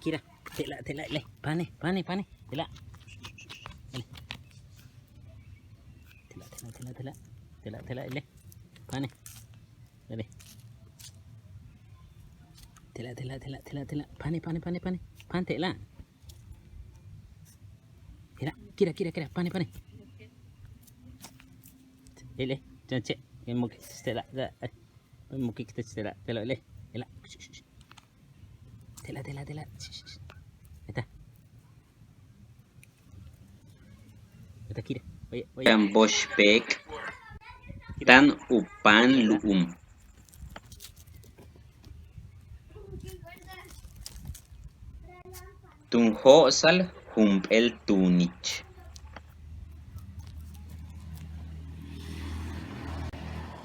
Kira, tela, le, pane, tela. Tela, le, pane, dale. Tela, pane, tela. Kira, pane. Le, jangan yang mungkin tela, mungkin kita tela, le, tela. Ita kira. Yang boshpek tan upan luum. Tunhosal humpel tunich.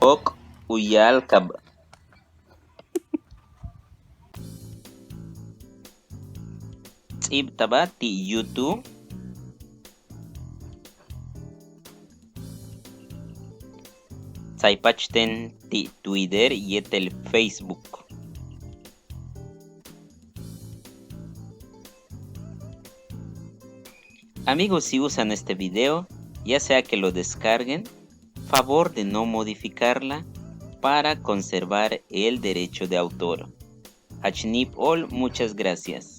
Ok uyal kab. Tsib taba ti YouTube. Saypachten ti Twitter y el Facebook. Amigos, si usan este video, ya sea que lo descarguen, favor de no modificarla para conservar el derecho de autor. Hachnip all, muchas gracias.